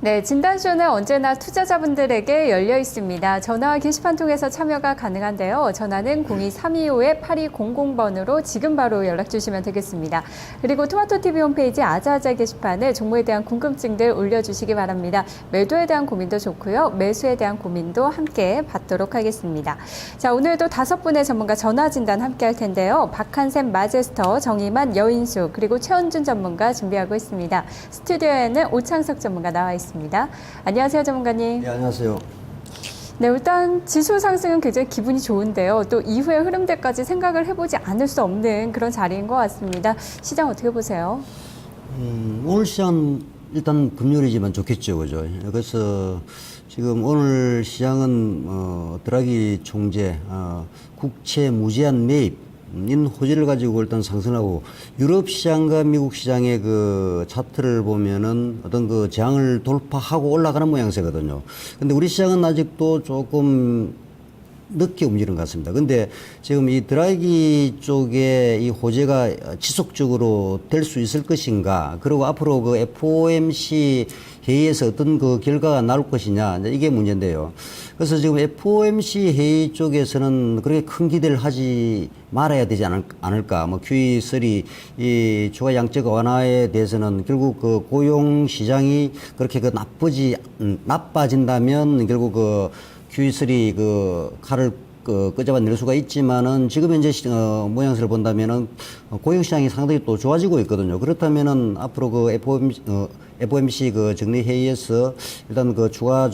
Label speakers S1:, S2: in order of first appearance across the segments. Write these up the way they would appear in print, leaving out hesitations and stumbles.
S1: 네, 진단쇼는 언제나 투자자분들에게 열려 있습니다. 전화와 게시판 통해서 참여가 가능한데요. 전화는 0232-8200번으로 지금 바로 연락 주시면 되겠습니다. 그리고 토마토TV 홈페이지 아자아자 게시판에 종목에 대한 궁금증들 올려주시기 바랍니다. 매도에 대한 고민도 좋고요. 매수에 대한 고민도 함께 받도록 하겠습니다. 자, 오늘도 5분의 전문가 전화 진단 함께 할 텐데요. 박한샘 마제스터, 정의만, 여인수, 그리고 최원준 전문가 준비하고 있습니다. 스튜디오에는 오창석 전문가 나와 있습니다. 안녕하세요, 전문가님.
S2: 네, 안녕하세요.
S1: 네, 일단 지수 상승은 굉장히 기분이 좋은데요. 또 이후의 흐름들까지 생각을 해보지 않을 수 없는 그런 자리인 것 같습니다. 시장 어떻게 보세요?
S2: 오늘 시장 일단 금요일이지만 좋겠죠, 그죠? 그래서 지금 오늘 시장은 드라기 총재 국채 무제한 매입 인 호재를 가지고 일단 상승하고, 유럽 시장과 미국 시장의 그 차트를 보면은 어떤 그 저항을 돌파하고 올라가는 모양새거든요. 근데 우리 시장은 아직도 조금 늦게 움직이는 것 같습니다. 근데 지금 이 드라기 쪽에 이 호재가 지속적으로 될 수 있을 것인가, 그리고 앞으로 그 FOMC 회의에서 어떤 그 결과가 나올 것이냐, 이게 문제인데요. 그래서 지금 FOMC 회의 쪽에서는 그렇게 큰 기대를 하지 말아야 되지 않을까. 뭐 QE3, 이 추가 양적 완화에 대해서는 결국 그 고용 시장이 그렇게 그 나빠진다면 결국 그 QE3 그 칼을 끄잡아 낼 수가 있지만은 지금 현재 모양새를 본다면은 고용 시장이 상당히 또 좋아지고 있거든요. 그렇다면은 앞으로 그 FOMC 그 정례 회의에서 일단 그 추가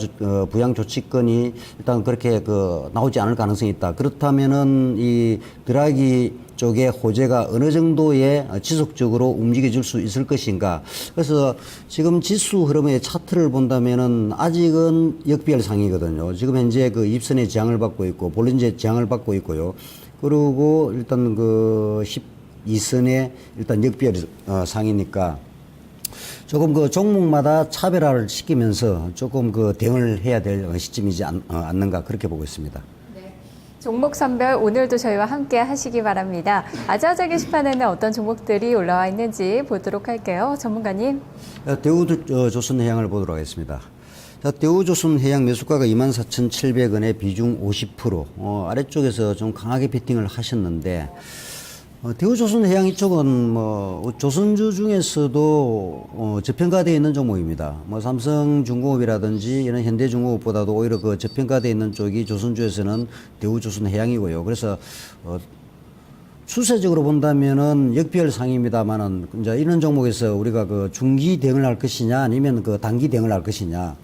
S2: 부양 조치건이 일단 그렇게 그 나오지 않을 가능성이 있다. 그렇다면은 이 드라기 쪽의 호재가 어느 정도의 지속적으로 움직여질 수 있을 것인가. 그래서 지금 지수 흐름의 차트를 본다면은 아직은 역배열상이거든요. 지금 현재 그 입선의 저항을 받고 있고 볼린저의 저항을 받고 있고요. 그리고 일단 그 12선의 일단 역배열 상이니까 조금 그 종목마다 차별화를 시키면서 조금 그 대응을 해야 될 시점이지 않는가, 그렇게 보고 있습니다.
S1: 종목 선별 오늘도 저희와 함께 하시기 바랍니다. 아자아자 게시판에는 어떤 종목들이 올라와 있는지 보도록 할게요. 전문가님.
S2: 대우조선해양을 보도록 하겠습니다. 자, 대우조선해양 매수가가 24,700원에 비중 50%, 아래쪽에서 좀 강하게 베팅을 하셨는데, 대우조선해양 이쪽은 뭐 조선주 중에서도 저평가되어 있는 종목입니다. 뭐 삼성중공업이라든지 이런 현대중공업보다도 오히려 그 저평가되어 있는 쪽이 조선주에서는 대우조선해양이고요. 그래서 추세적으로 본다면은 역배열상입니다만은 이제 이런 종목에서 우리가 그 중기 대응을 할 것이냐 아니면 그 단기 대응을 할 것이냐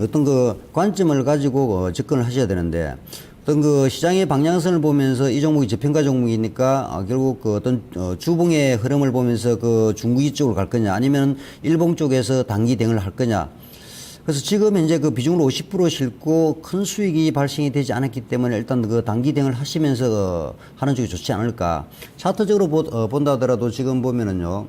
S2: 어떤 그 관점을 가지고 접근을 하셔야 되는데, 어떤 그 시장의 방향성을 보면서 이 종목이 저평가 종목이니까 결국 그 어떤 주봉의 흐름을 보면서 그 중국이 쪽으로 갈 거냐 아니면 일봉 쪽에서 단기 대응을 할 거냐. 그래서 지금 현재 그 비중으로 50% 싣고 큰 수익이 발생이 되지 않았기 때문에 일단 그 단기 대응을 하시면서 하는 쪽이 좋지 않을까. 차트적으로 본다 하더라도 지금 보면은요,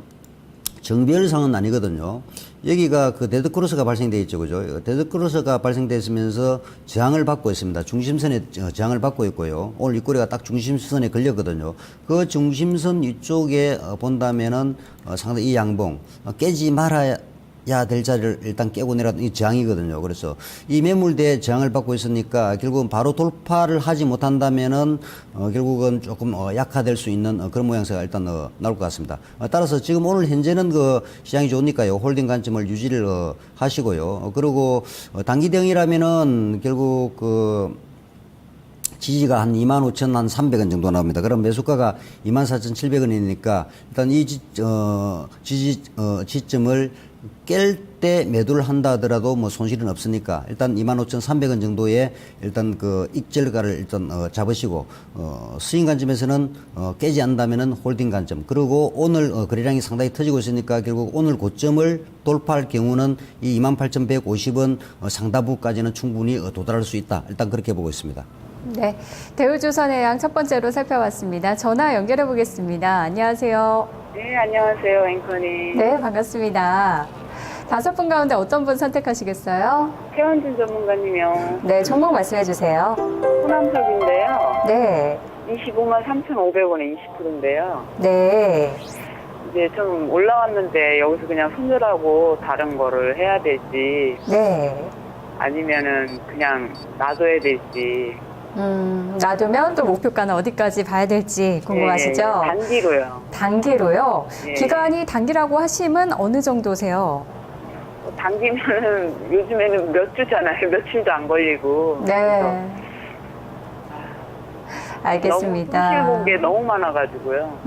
S2: 정배열상은 아니거든요. 여기가 그 데드크로스가 발생되어 있죠, 그죠? 데드크로스가 발생됐으면서 저항을 받고 있습니다. 중심선에 저항을 받고 있고요. 오늘 이 꼬리가 딱 중심선에 걸렸거든요. 그 중심선 이쪽에 본다면은 상당히 이 양봉 깨지 말아야 될 자리를 일단 깨고 내려왔던 이 저항이거든요. 그래서 이 매물대에 저항을 받고 있으니까 결국은 바로 돌파를 하지 못한다면은 결국은 조금 약화될 수 있는 그런 모양새가 일단 나올 것 같습니다. 따라서 지금 오늘 현재는 그 시장이 좋으니까요, 홀딩 관점을 유지를 하시고요. 그리고 단기 대응이라면은 결국 그 지지가 한 25,300원 정도 나옵니다. 그럼 매수가가 24,700원이니까 일단 이 지점을 깰 때 매도를 한다 하더라도 뭐 손실은 없으니까 일단 25,300원 정도의 일단 그 익절가를 일단 잡으시고, 스윙 관점에서는 깨지 않는다면은 홀딩 관점, 그리고 오늘 거래량이 상당히 터지고 있으니까 결국 오늘 고점을 돌파할 경우는 이 28,150원 상단부까지는 충분히 도달할 수 있다. 일단 그렇게 보고 있습니다.
S1: 네, 대우조선해양 첫 번째로 살펴봤습니다. 전화 연결해 보겠습니다. 안녕하세요.
S3: 네, 안녕하세요, 앵커님.
S1: 네, 반갑습니다. 5분 가운데 어떤 분 선택하시겠어요?
S3: 최원준 전문가님이요.
S1: 네, 종목 말씀해 주세요.
S3: 호남석인데요.
S1: 네,
S3: 25만 3,500원에 20%인데요.
S1: 네.
S3: 네, 좀 올라왔는데 여기서 그냥 손절하고 다른 거를 해야 될지
S1: 네.
S3: 아니면은 그냥 놔둬야 될지.
S1: 놔두면 또 목표가는 어디까지 봐야 될지 궁금하시죠?
S3: 네, 단기로요.
S1: 단기로요?
S3: 네.
S1: 기간이 단기라고 하시면 어느 정도세요?
S3: 당기면은 요즘에는 몇 주잖아요. 며칠도 안 걸리고.
S1: 네. 알겠습니다.
S3: 너무 손실 본 게 너무 많아가지고요.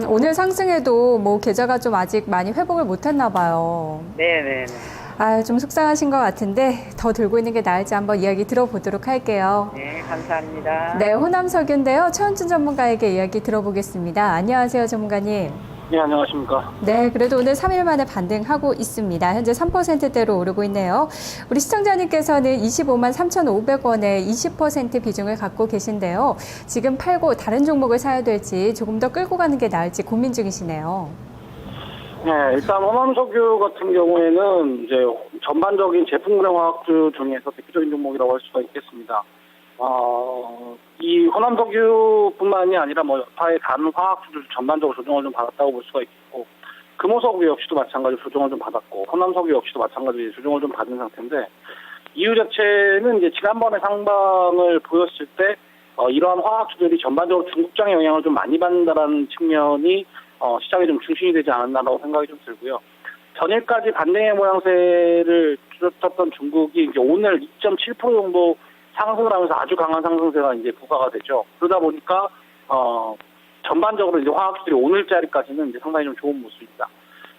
S1: 오늘 상승에도 뭐 계좌가 좀 아직 많이 회복을 못했나 봐요.
S3: 네네네.
S1: 아, 좀 속상하신 것 같은데 더 들고 있는 게 나을지 한번 이야기 들어보도록 할게요.
S3: 네, 감사합니다.
S1: 네, 호남석유인데요. 최원준 전문가에게 이야기 들어보겠습니다. 안녕하세요, 전문가님.
S4: 네, 안녕하십니까.
S1: 네, 그래도 오늘 3일 만에 반등하고 있습니다. 현재 3%대로 오르고 있네요. 우리 시청자님께서는 25만 3,500원에 20% 비중을 갖고 계신데요. 지금 팔고 다른 종목을 사야 될지 조금 더 끌고 가는 게 나을지 고민 중이시네요.
S4: 네, 일단 호남석유 같은 경우에는 이제 전반적인 제품군의 화학주 중에서 대표적인 종목이라고 할 수가 있겠습니다. 이 호남석유뿐만이 아니라 뭐 여타의 다른 화학주들 전반적으로 조정을 좀 받았다고 볼 수가 있고, 금호석유 역시도 마찬가지로 조정을 좀 받았고, 호남석유 역시도 마찬가지로 조정을 좀 받은 상태인데, 이유 자체는 이제 지난번에 상방을 보였을 때 이러한 화학주들이 전반적으로 중국장의 영향을 좀 많이 받는다라는 측면이 시장에 좀 중심이 되지 않았나라고 생각이 좀 들고요. 전일까지 반등의 모양새를 뚜렷했던 중국이 이제 오늘 2.7% 정도 상승을 하면서 아주 강한 상승세가 이제 부과가 되죠. 그러다 보니까 전반적으로 이제 화학주들이 오늘자리까지는 이제 상당히 좀 좋은 모습입니다.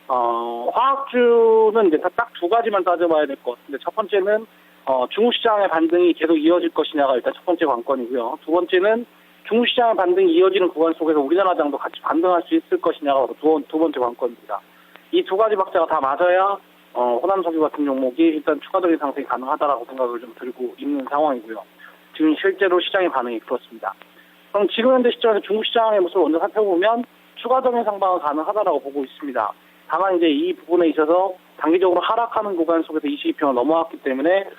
S4: 화학주는 이제 딱 두 가지만 따져봐야 될 것 같은데, 첫 번째는 중국 시장의 반등이 계속 이어질 것이냐가 일단 첫 번째 관건이고요. 두 번째는 중국 시장의 반등이 이어지는 구간 속에서 우리나라 장도 같이 반등할 수 있을 것이냐가 두 번째 관건입니다. 이 두 가지 박자가 다 맞아야 호남석유 같은 종목이 일단 추가적인 상승이 가능하다라고 생각을 좀 들고 있는 상황이고요. 지금 실제로 시장의 반응이 그렇습니다. 그럼 지금 현재 시점에서 중국 시장의 모습을 먼저 살펴보면 추가적인 상방은 가능하다라고 보고 있습니다. 다만 이제 이 부분에 있어서 단기적으로 하락하는 구간 속에서 22평을 넘어왔기 때문에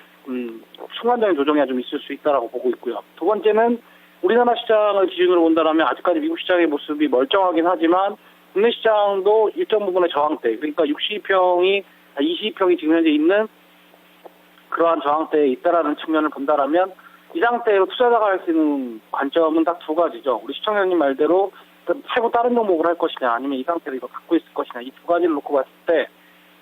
S4: 순간적인 조정이 좀 있을 수 있다라고 보고 있고요. 두 번째는 우리나라 시장을 기준으로 본다면 아직까지 미국 시장의 모습이 멀쩡하긴 하지만 국내 시장도 일정 부분의 저항대, 그러니까 22평이 지금 현재 있는 그러한 저항대에 있다라는 측면을 본다라면 이 상태로 투자자가 할 수 있는 관점은 딱 두 가지죠. 우리 시청자님 말대로 팔고 다른 종목을 할 것이냐, 아니면 이 상태로 이거 갖고 있을 것이냐, 이 두 가지를 놓고 봤을 때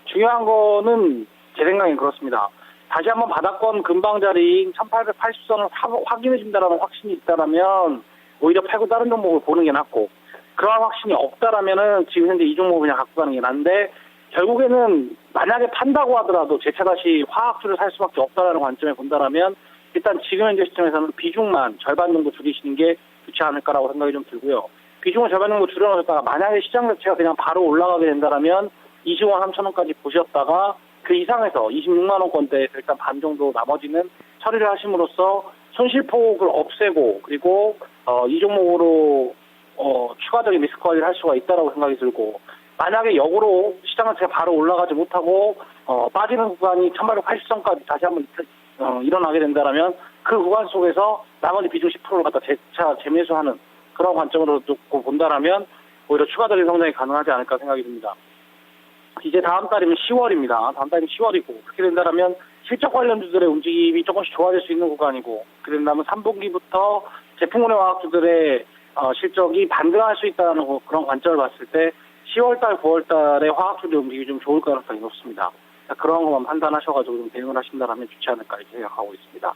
S4: 중요한 거는 제 생각엔 그렇습니다. 다시 한번 바닥권 근방자리인 1880선을 확인해 준다라는 확신이 있다라면 오히려 팔고 다른 종목을 보는 게 낫고, 그러한 확신이 없다라면은 지금 현재 이 종목을 그냥 갖고 가는 게 나은데, 결국에는 만약에 판다고 하더라도 재차 다시 화학주를 살 수밖에 없다라는 관점에 본다라면 일단 지금 현재 시점에서는 비중만 절반 정도 줄이시는 게 좋지 않을까라고 생각이 좀 들고요. 비중을 절반 정도 줄여놓으셨다가 만약에 시장 자체가 그냥 바로 올라가게 된다라면 20원 3천원까지 보셨다가 그 이상에서 26만 원권대에 일단 반 정도 나머지는 처리를 하심으로써 손실폭을 없애고, 그리고 이 종목으로 추가적인 리스크 관리를 할 수가 있다라고 생각이 들고, 만약에 역으로 시장 자체가 바로 올라가지 못하고 빠지는 구간이 1880선까지 다시 한번 일어나게 된다라면 그 구간 속에서 나머지 비중 10%를 갖다 재차 재매수하는 그런 관점으로 놓고 본다라면 오히려 추가적인 성장이 가능하지 않을까 생각이 듭니다. 이제 다음 달이면 10월입니다. 다음 달이면 10월이고, 그렇게 된다면 실적 관련주들의 움직임이 조금씩 좋아질 수 있는 구간이고, 그렇게 된다면 3분기부터 제품군의 화학주들의 실적이 반등할 수 있다는 그런 관점을 봤을 때 10월달, 9월달에 화학주들 움직임이 좀 좋을 가능성이 높습니다. 그런 것만 판단하셔가지고 좀 대응을 하신다면 좋지 않을까 이렇게 생각하고 있습니다.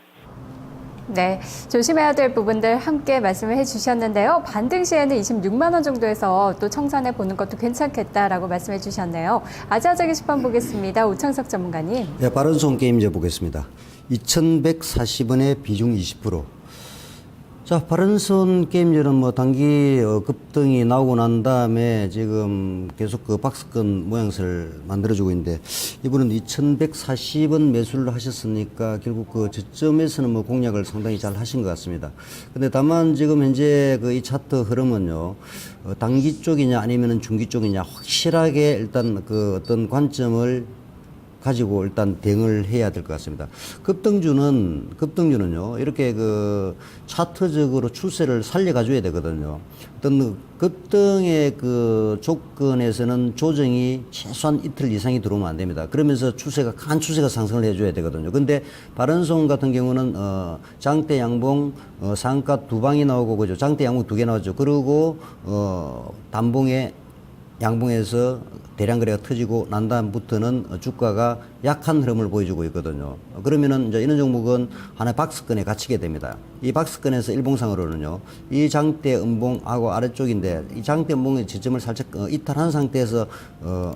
S1: 네, 조심해야 될 부분들 함께 말씀을 해주셨는데요. 반등 시에는 26만 원 정도에서 또 청산해 보는 것도 괜찮겠다라고 말씀해 주셨네요. 아자아자 게시판 보겠습니다. 우창석 전문가님.
S2: 네, 바른손 게임즈 보겠습니다. 2140원에 비중 20%. 자, 바른손 게임즈는 뭐 단기 급등이 나오고 난 다음에 지금 계속 그 박스권 모양새를 만들어주고 있는데, 이분은 2140원 매수를 하셨으니까 결국 그 저점에서는 뭐 공략을 상당히 잘 하신 것 같습니다. 근데 다만 지금 현재 그 이 차트 흐름은요, 단기 쪽이냐 아니면은 중기 쪽이냐 확실하게 일단 그 어떤 관점을 가지고 일단 대응을 해야 될 것 같습니다. 급등주는요, 이렇게 그 차트적으로 추세를 살려가줘야 되거든요. 어떤 급등의 그 조건에서는 조정이 최소한 이틀 이상이 들어오면 안 됩니다. 그러면서 강한 추세가 상승을 해줘야 되거든요. 근데 바른손 같은 경우는, 장대 양봉, 상가 두 방이 나오고, 그죠. 장대 양봉 두 개 나왔죠. 그리고, 단봉에 양봉에서 대량 거래가 터지고 난 다음부터는 주가가 약한 흐름을 보여주고 있거든요. 그러면은 이제 이런 종목은 하나의 박스권에 갇히게 됩니다. 이 박스권에서 일봉상으로는요, 이 장대 음봉하고 아래쪽인데, 이 장대 음봉의 지점을 살짝 이탈한 상태에서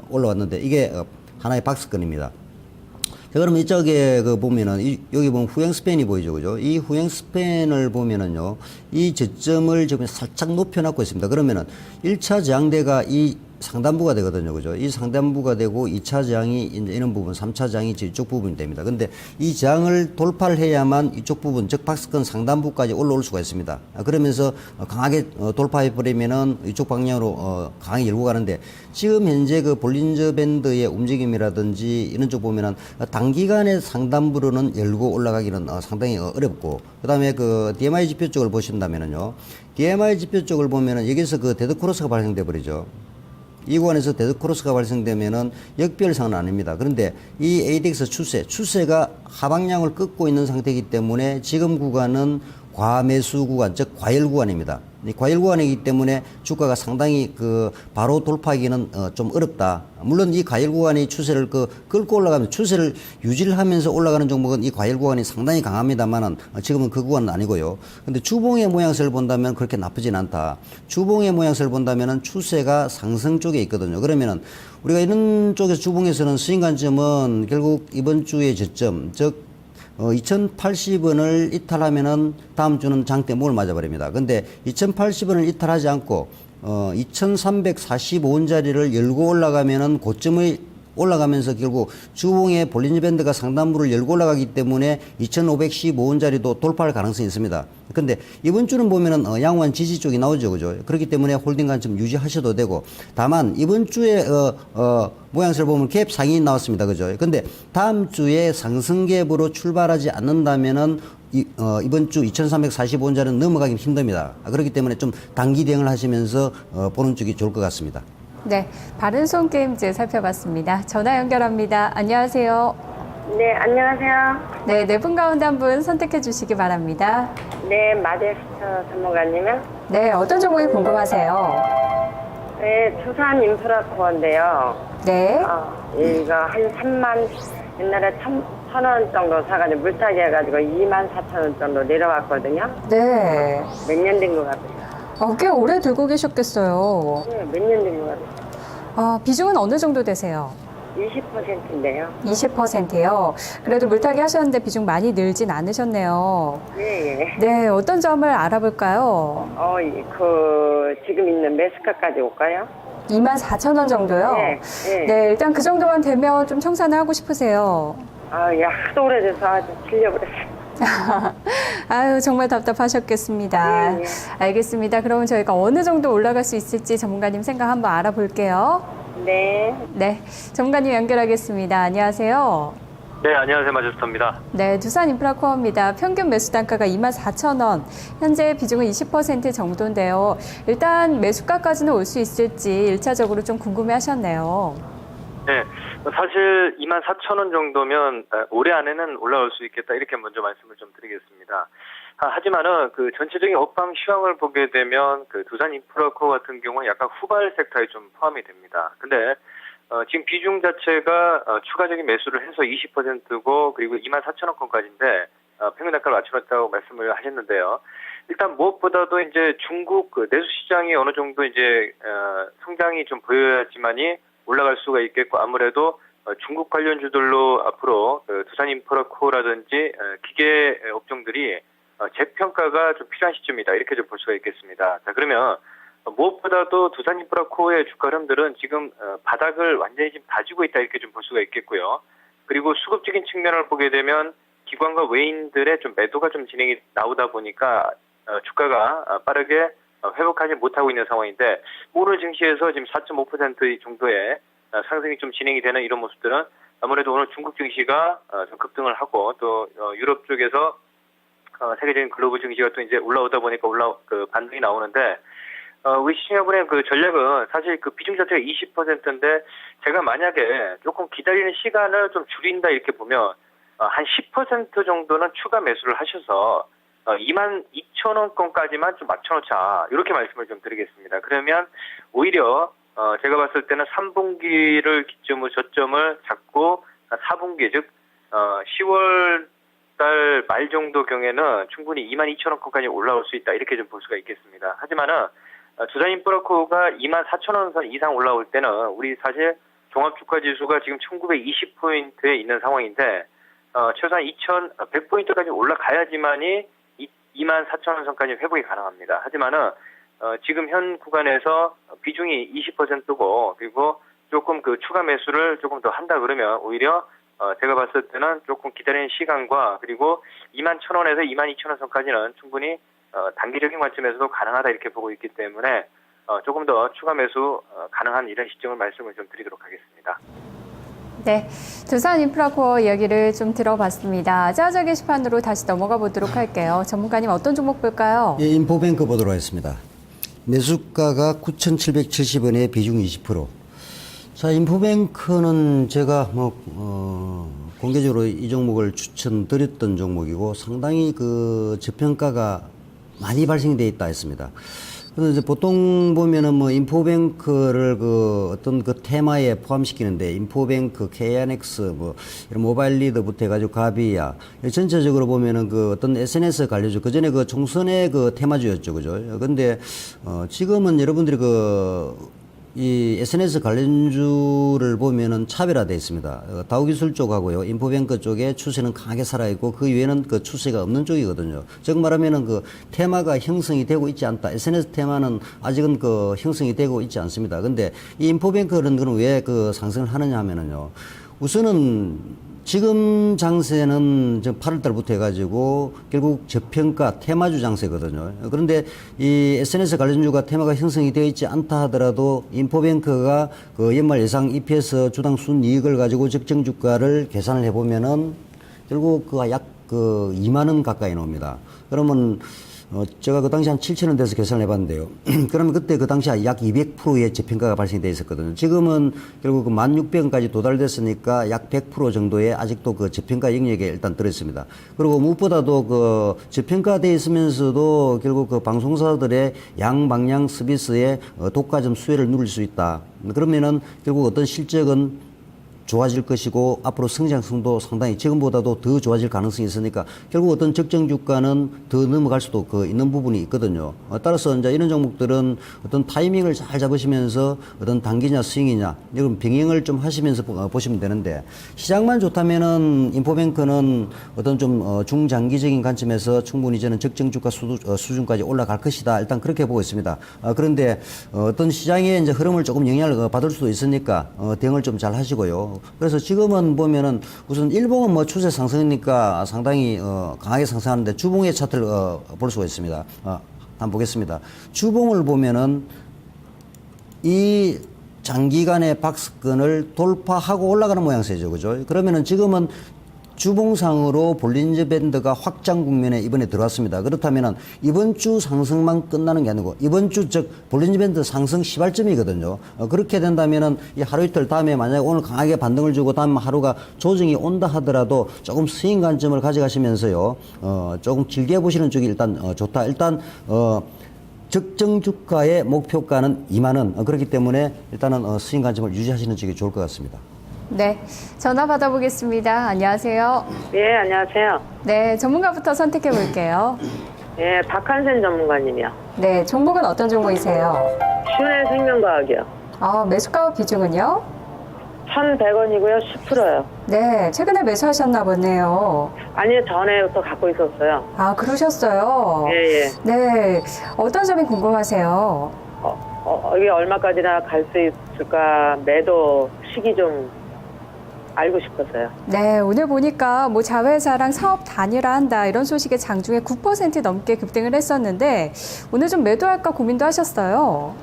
S2: 올라왔는데, 이게 하나의 박스권입니다. 자, 그러면 이쪽에 보면은, 여기 보면 후행 스팬이 보이죠, 그죠? 이 후행 스팬을 보면은요, 이 저점을 지금 살짝 높여놨고 있습니다. 그러면은 1차 저항대가 이 상단부가 되거든요, 그죠? 이 상단부가 되고 2차 저항이 이제 이런 부분, 3차 저항이 이쪽 부분이 됩니다. 근데 이 저항을 돌파를 해야만 이쪽 부분, 즉 박스권 상단부까지 올라올 수가 있습니다. 그러면서 강하게 돌파해버리면은 이쪽 방향으로 강하게 열고 가는데, 지금 현재 그 볼린저 밴드의 움직임이라든지 이런 쪽 보면은 단기간에 상단부로는 열고 올라가기는 상당히 어렵고, 그 다음에 그 DMI 지표 쪽을 보신다면은요, DMI 지표 쪽을 보면은 여기서 그 데드 크로스가 발생돼 버리죠. 이 구간에서 데드 크로스가 발생되면은 역별상은 아닙니다. 그런데 이 ADX 추세가 하방향을 꺾고 있는 상태이기 때문에 지금 구간은 과매수 구간, 즉 과열 구간입니다. 이 과열 구간이기 때문에 주가가 상당히 바로 돌파하기는 좀 어렵다. 물론 이 과열 구간이 추세를 끌고 올라가면, 추세를 유지를 하면서 올라가는 종목은 이 과열 구간이 상당히 강합니다만은 지금은 그 구간은 아니고요. 근데 주봉의 모양새를 본다면 그렇게 나쁘진 않다. 주봉의 모양새를 본다면은 추세가 상승 쪽에 있거든요. 그러면은 우리가 이런 쪽에서 주봉에서는 스윙 관점은 결국 이번 주의 저점, 즉 2080원을 이탈하면은 다음 주는 장대목을 맞아버립니다. 근데 2080원을 이탈하지 않고 2345원짜리를 열고 올라가면은 고점의 올라가면서 결국 주봉의 볼린저 밴드가 상단부를 열고 올라가기 때문에 2515원짜리도 돌파할 가능성이 있습니다. 근데 이번 주는 보면은 양호한 지지 쪽이 나오죠, 그죠? 그렇기 때문에 홀딩 관점 유지하셔도 되고, 다만 이번 주에 모양새를 보면 갭 상이 나왔습니다, 그죠? 근데 다음 주에 상승 갭으로 출발하지 않는다면은 이번 주 2345원짜리는 넘어가긴 힘듭니다. 그렇기 때문에 좀 단기 대응을 하시면서 보는 쪽이 좋을 것 같습니다.
S1: 네, 바른손 게임즈 살펴봤습니다. 전화 연결합니다. 안녕하세요.
S5: 네, 안녕하세요.
S1: 네, 네 분 가운데 한 분 선택해 주시기 바랍니다.
S5: 네, 마데스터 전문가님은?
S1: 네, 어떤 종목이 궁금하세요?
S5: 네, 두산 인프라코어인데요.
S1: 네.
S5: 이거 한 3만, 옛날에 1,000원 정도 사가지고 물타기 해가지고 24,000원 정도 내려왔거든요.
S1: 네.
S5: 몇 년 된 것 같아요?
S1: 꽤 오래 들고 계셨겠어요.
S5: 네, 몇 년 된 것 같아요?
S1: 비중은 어느 정도 되세요?
S5: 20%인데요.
S1: 20%요. 그래도 물타기 하셨는데 비중 많이 늘진 않으셨네요.
S5: 네, 예.
S1: 네, 어떤 점을 알아볼까요?
S5: 지금 있는 매수가까지 올까요?
S1: 24,000원 정도요?
S5: 네, 네.
S1: 네, 일단 그 정도만 되면 좀 청산을 하고 싶으세요.
S5: 하도 오래돼서 아주 질려버렸어요.
S1: 아유, 정말 답답하셨겠습니다.
S5: 네, 네.
S1: 알겠습니다. 그러면 저희가 어느 정도 올라갈 수 있을지 전문가님 생각 한번 알아볼게요.
S5: 네.
S1: 네, 전문가님 연결하겠습니다. 안녕하세요.
S6: 네, 안녕하세요. 마제스터입니다.
S1: 네, 두산 인프라코어입니다. 평균 매수 단가가 24,000원, 현재 비중은 20% 정도인데요. 일단 매수가까지는 올 수 있을지 1차적으로 좀 궁금해하셨네요.
S6: 네, 사실 24,000원 정도면 올해 안에는 올라올 수 있겠다, 이렇게 먼저 말씀을 좀 드리겠습니다. 하지만은 그 전체적인 업황 시황을 보게 되면 그 두산 인프라코어 같은 경우는 약간 후발 섹터에 좀 포함이 됩니다. 근데 지금 비중 자체가 추가적인 매수를 해서 20%고, 그리고 24,000원권까지인데 평균 단가를 맞춰놨다고 말씀을 하셨는데요. 일단 무엇보다도 이제 중국 내수 시장이 어느 정도 이제 성장이 좀 보여야지만이 올라갈 수가 있겠고, 아무래도 중국 관련주들로 앞으로 두산 인프라코어라든지 기계 업종들이 재평가가 좀 필요한 시점이다, 이렇게 좀 볼 수가 있겠습니다. 자, 그러면 무엇보다도 두산 인프라코어의 주가 흐름들은 지금 바닥을 완전히 지금 다지고 있다, 이렇게 좀 볼 수가 있겠고요. 그리고 수급적인 측면을 보게 되면 기관과 외인들의 좀 매도가 좀 진행이 나오다 보니까 주가가 빠르게 회복하지 못하고 있는 상황인데, 오늘 증시에서 지금 4.5% 정도의 상승이 좀 진행이 되는 이런 모습들은 아무래도 오늘 중국 증시가 좀 급등을 하고 또 유럽 쪽에서 세계적인 글로벌 증시가 또 이제 올라오다 보니까 반등이 나오는데 우리 시청자분의 그 전략은 사실 그 비중 자체가 20%인데 제가 만약에 조금 기다리는 시간을 좀 줄인다 이렇게 보면 한 10% 정도는 추가 매수를 하셔서 22,000원권까지만 좀 맞춰놓자 이렇게 말씀을 좀 드리겠습니다. 그러면 오히려 제가 봤을 때는 3분기를 기점으로 저점을 잡고 4분기 즉 10월 달 말 정도 경에는 충분히 22,000원권까지 올라올 수 있다 이렇게 좀 볼 수가 있겠습니다. 하지만은 두산인프라코가 24,000원 선 이상 올라올 때는 우리 사실 종합주가지수가 지금 1920포인트에 있는 상황인데 최소한 2,100포인트까지 올라가야지만이 24,000원 선까지 회복이 가능합니다. 하지만은 지금 현 구간에서 비중이 20%고 그리고 조금 그 추가 매수를 조금 더 한다 그러면 오히려 제가 봤을 때는 조금 기다리는 시간과 그리고 21,000원에서 22,000원 선까지는 충분히 단기적인 관점에서도 가능하다 이렇게 보고 있기 때문에 조금 더 추가 매수 가능한 이런 시점을 말씀을 좀 드리도록 하겠습니다.
S1: 네, 두산인프라코어 이야기를 좀 들어봤습니다. 아자아자 게시판으로 다시 넘어가 보도록 할게요. 전문가님 어떤 종목 볼까요?
S2: 예, 인포뱅크 보도록 하겠습니다. 매수가가 9,770원에 비중 20%. 자, 인포뱅크는 제가 공개적으로 이 종목을 추천드렸던 종목이고 상당히 그 저평가가 많이 발생되어 있다 했습니다. 그래서 이제 보통 보면은 인포뱅크를 어떤 테마에 포함시키는데 인포뱅크, KNX 이런 모바일 리더부터 해가지고 가비야 전체적으로 보면은 어떤 SNS 관련주 그 전에 총선의 테마주였죠, 그죠? 근데 지금은 여러분들이 이 SNS 관련주를 보면은 차별화되어 있습니다. 다우기술 쪽하고요, 인포뱅크 쪽에 추세는 강하게 살아있고 그 이외에는 추세가 없는 쪽이거든요. 즉 말하면은 테마가 형성이 되고 있지 않다. SNS 테마는 아직은 형성이 되고 있지 않습니다. 근데 이 인포뱅크는 그럼 왜 상승을 하느냐 하면은요. 우선은 지금 장세는 8월달부터 해가지고 결국 저평가 테마주 장세거든요. 그런데 이 SNS 관련주가 테마가 형성이 되어 있지 않다 하더라도 인포뱅크가 연말 예상 EPS 주당 순이익을 가지고 적정 주가를 계산을 해보면은 결국 약 2만원 가까이 나옵니다. 그러면 제가 그 당시 한 7,000원 돼서 계산을 해봤는데요. 그러면 그때 그 당시 약 200%의 저평가가 발생돼 있었거든요. 지금은 결국 1,600원까지 도달됐으니까 약 100% 정도의 아직도 저평가 영역에 일단 들어있습니다. 그리고 무엇보다도 저평가돼 있으면서도 결국 방송사들의 양방향 서비스에 독과점 수혜를 누릴 수 있다. 그러면은 결국 어떤 실적은 좋아질 것이고 앞으로 성장성도 상당히 지금보다도 더 좋아질 가능성이 있으니까 결국 어떤 적정 주가는 더 넘어갈 수도 있는 부분이 있거든요. 따라서 이제 이런 종목들은 어떤 타이밍을 잘 잡으시면서 어떤 단기냐 스윙이냐 이런 병행을 좀 하시면서 보시면 되는데 시장만 좋다면은 인포뱅크는 어떤 좀 중장기적인 관점에서 충분히 저는 적정 주가 수준까지 올라갈 것이다. 일단 그렇게 보고 있습니다. 그런데 어떤 시장의 이제 흐름을 조금 영향을 받을 수도 있으니까 대응을 좀 잘 하시고요. 그래서 지금은 보면은 우선 일봉은 추세 상승이니까 상당히 강하게 상승하는데 주봉의 차트를 볼 수가 있습니다. 한번 보겠습니다. 주봉을 보면은 이 장기간의 박스권을 돌파하고 올라가는 모양새죠, 그죠? 그러면은 지금은 주봉상으로 볼린저 밴드가 확장 국면에 이번에 들어왔습니다. 그렇다면 이번 주 상승만 끝나는 게 아니고 이번 주 즉 볼린저 밴드 상승 시발점이거든요. 그렇게 된다면은 이 하루 이틀 다음에 만약에 오늘 강하게 반등을 주고 다음 하루가 조정이 온다 하더라도 조금 스윙 관점을 가져가시면서요. 조금 길게 보시는 쪽이 일단 좋다. 일단 적정 주가의 목표가는 2만 원. 그렇기 때문에 일단은 스윙 관점을 유지하시는 쪽이 좋을 것 같습니다.
S1: 네, 전화 받아보겠습니다. 안녕하세요.
S5: 예, 안녕하세요.
S1: 네, 전문가부터 선택해 볼게요.
S5: 예, 박한센 전문가님이요.
S1: 네, 종목은 어떤 종목이세요?
S5: 슈네 생명과학이요.
S1: 매수가 비중은요?
S5: 1,100원이고요. 10%요.
S1: 네, 최근에 매수하셨나 보네요.
S5: 아니요, 전에부터 갖고 있었어요.
S1: 그러셨어요?
S5: 예, 예.
S1: 네, 어떤 점이 궁금하세요?
S5: 이게 얼마까지나 갈 수 있을까 매도 시기 좀 알고 싶었어요.
S1: 네, 오늘 보니까 자회사랑 사업 단일화한다 이런 소식에 장중에 9% 넘게 급등을 했었는데 오늘 좀 매도할까 고민도 하셨어요?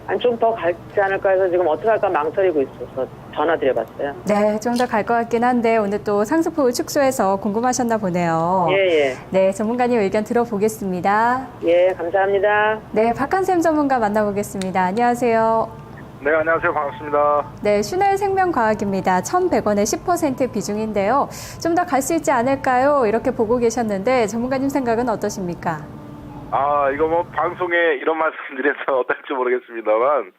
S5: 아니 좀 더 갈지 않을까 해서 지금 어떻게 할까 망설이고 있어서 전화 드려봤어요.
S1: 네, 좀 더 갈 것 같긴 한데 오늘 또 상승폭을 축소해서 궁금하셨나 보네요.
S5: 예.
S1: 네, 전문가님 의견 들어보겠습니다.
S5: 예, 감사합니다.
S1: 네, 박한샘 전문가 만나보겠습니다. 안녕하세요.
S7: 네, 안녕하세요. 반갑습니다.
S1: 네, 슈넬 생명과학입니다. 1,100원의 10% 비중인데요. 좀 더 갈 수 있지 않을까요? 이렇게 보고 계셨는데 전문가님 생각은 어떠십니까?
S7: 이거 뭐 방송에 이런 말씀 드려서 어떨지 모르겠습니다만,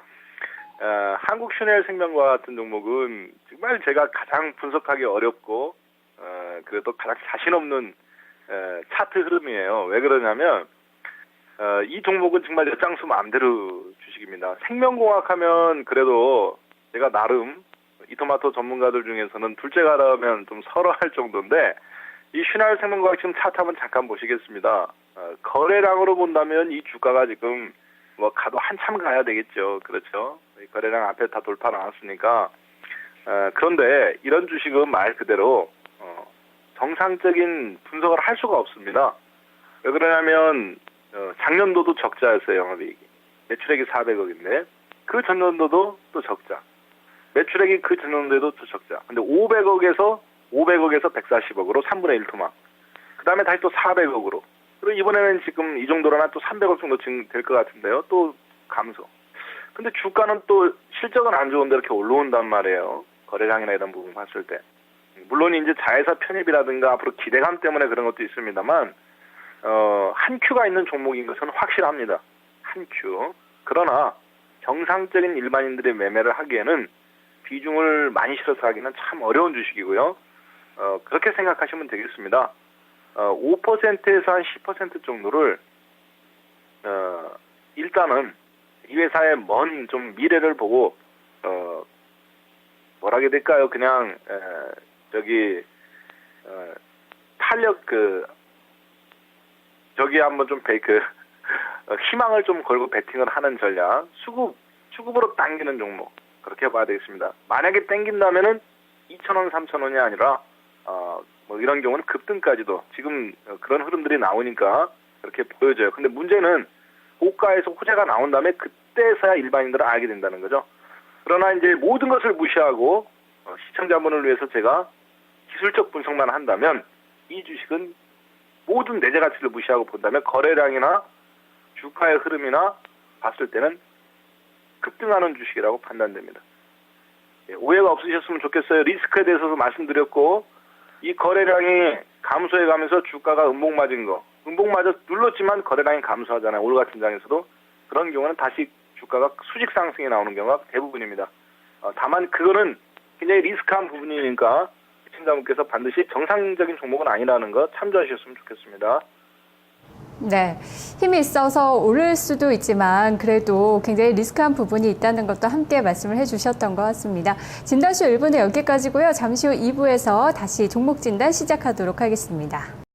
S7: 한국 슈넬 생명과 같은 종목은 정말 제가 가장 분석하기 어렵고, 그래도 가장 자신 없는 차트 흐름이에요. 왜 그러냐면, 이 종목은 정말 엿장수 마음대로 주식입니다. 생명공학 하면 그래도 제가 나름 이토마토 전문가들 중에서는 둘째 가라면 좀 서러할 정도인데, 이 슈넬 생명과학 지금 차트 한번 잠깐 보시겠습니다. 거래량으로 본다면 이 주가가 지금 뭐 가도 한참 가야 되겠죠. 그렇죠. 거래량 앞에 다 돌파 나왔으니까. 그런데 이런 주식은 말 그대로 정상적인 분석을 할 수가 없습니다. 왜 그러냐면 작년도도 적자였어요. 영업이익이. 매출액이 400억인데 그 전년도도 또 적자. 매출액이 그 전년도에도 또 적자. 근데 500억에서 140억으로 3분의 1 토막. 그 다음에 다시 또 400억으로. 그리고 이번에는 지금 이 정도로나 또 300억 정도 될 것 같은데요. 또 감소. 근데 주가는 또 실적은 안 좋은데 이렇게 올라온단 말이에요. 거래량이나 이런 부분 봤을 때. 물론 이제 자회사 편입이라든가 앞으로 기대감 때문에 그런 것도 있습니다만, 한 큐가 있는 종목인 것은 확실합니다. 한 큐. 그러나 정상적인 일반인들의 매매를 하기에는 비중을 많이 실어서 하기는 참 어려운 주식이고요. 그렇게 생각하시면 되겠습니다. 5%에서 한 10% 정도를 일단은 이 회사의 먼 좀 미래를 보고 뭐라 해야 될까요? 그냥 탄력 저기 한번 좀 희망을 좀 걸고 베팅을 하는 전략, 수급으로 당기는 종목 그렇게 봐야 되겠습니다. 만약에 당긴다면은 2,000원, 3,000원이 아니라 뭐 이런 경우는 급등까지도 지금 그런 흐름들이 나오니까 그렇게 보여져요. 근데 문제는 고가에서 호재가 나온 다음에 그때서야 일반인들은 알게 된다는 거죠. 그러나 이제 모든 것을 무시하고 시청자분을 위해서 제가 기술적 분석만 한다면 이 주식은 모든 내재 가치를 무시하고 본다면 거래량이나 주가의 흐름이나 봤을 때는 급등하는 주식이라고 판단됩니다. 오해가 없으셨으면 좋겠어요. 리스크에 대해서도 말씀드렸고 이 거래량이 감소해가면서 주가가 음봉 맞아 눌렀지만 거래량이 감소하잖아요. 오늘 같은 장에서도 그런 경우는 다시 주가가 수직 상승이 나오는 경우가 대부분입니다. 다만 그거는 굉장히 리스크한 부분이니까 시청자분께서 반드시 정상적인 종목은 아니라는 거 참조하셨으면 좋겠습니다.
S1: 네, 힘이 있어서 오를 수도 있지만 그래도 굉장히 리스크한 부분이 있다는 것도 함께 말씀을 해주셨던 것 같습니다. 진단쇼 1부는 여기까지고요. 잠시 후 2부에서 다시 종목 진단 시작하도록 하겠습니다.